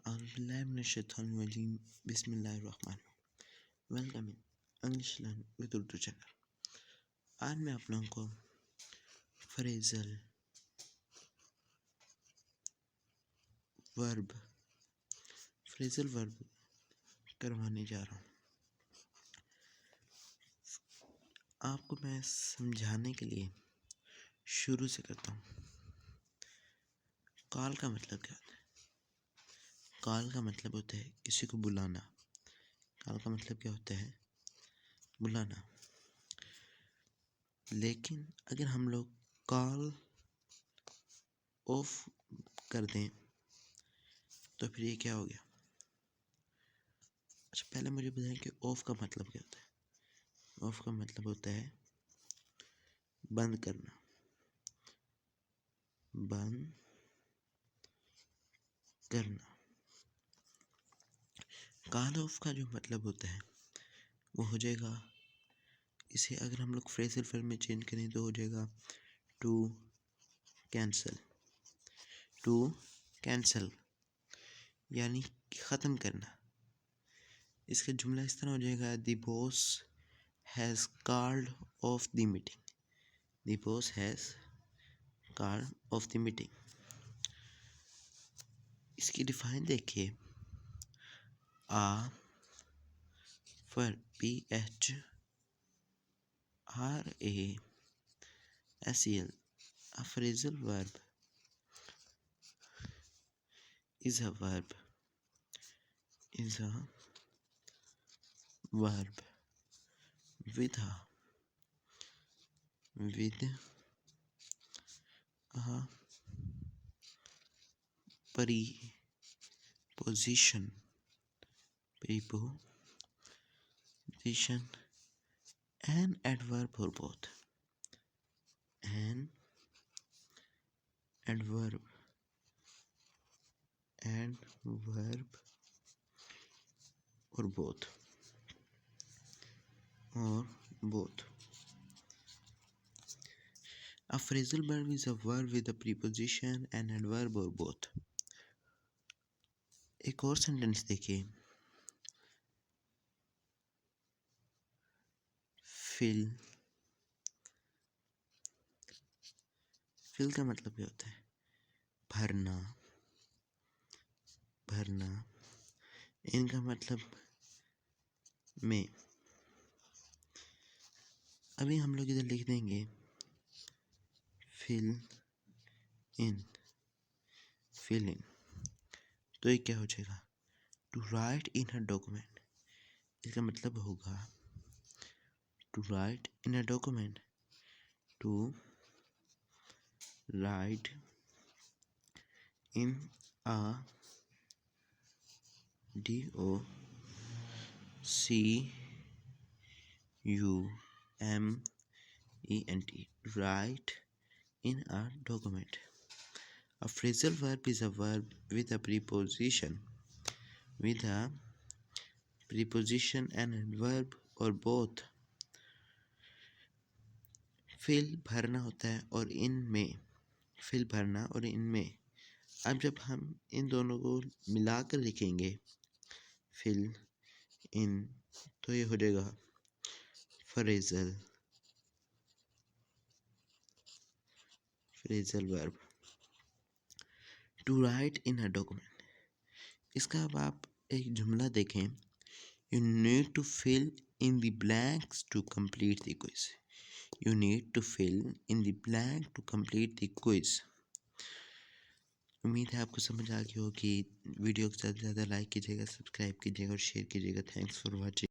Bismillahirrahmanirrahim. Welcome in English learn with Urdu channel. आज मैं आप लोगों को फ्रेजल वर्ब करवाने जा रहा हूँ। आपको मैं समझाने के लिए शुरू से करता हूँ। कॉल का मतलब क्या होता है? कॉल का मतलब होता है किसी को बुलाना। कॉल का मतलब क्या होता है? बुलाना। लेकिन अगर हम लोग कॉल ऑफ कर दें तो फिर ये क्या हो गया? अच्छा, पहले मुझे बताएं कि ऑफ का मतलब क्या होता है। ऑफ का मतलब होता है बंद करना। बंद करना। कॉल ऑफ का जो मतलब होता है वो हो जाएगा, इसे अगर हम लोग फ्रेजल फॉर्म में चेंज करें तो हो जाएगा टू कैंसल। टू कैंसल यानी ख़त्म करना। इसका जुमला इस तरह हो जाएगा, the boss has called off the meeting. The boss has called off the meeting. इसकी डिफाइन देखिए, पर PHRASEL, a phrasal verb is a verb with a preposition and adverb or both. An adverb and verb or both. A phrasal verb is a verb with a preposition, an adverb or both. एक और sentence देखिए, fill का मतलब क्या होता है? भरना। इनका मतलब में अभी हम लोग इधर लिख देंगे फिल इन। तो ये क्या हो जाएगा? To write in a document. इसका मतलब होगा to write in a document. To write in a DOCUMENT. Write in a document. A phrasal verb is a verb with a preposition and a verb or both. Fill भरना होता है और इनमें। Fill भरना और इनमें। अब जब हम इन दोनों को मिलाकर लिखेंगे फिल इन, तो ये हो जाएगा phrasal verb. To write in a document, इसका अब आप एक जुमला देखें, you need to fill in the blanks to complete the quiz. You need to fill in the blank to complete the quiz. उम्मीद है आपको समझ आ गई होगी। वीडियो को ज़्यादा से ज़्यादा लाइक कीजिएगा, सब्सक्राइब कीजिएगा और शेयर कीजिएगा। Thanks for watching.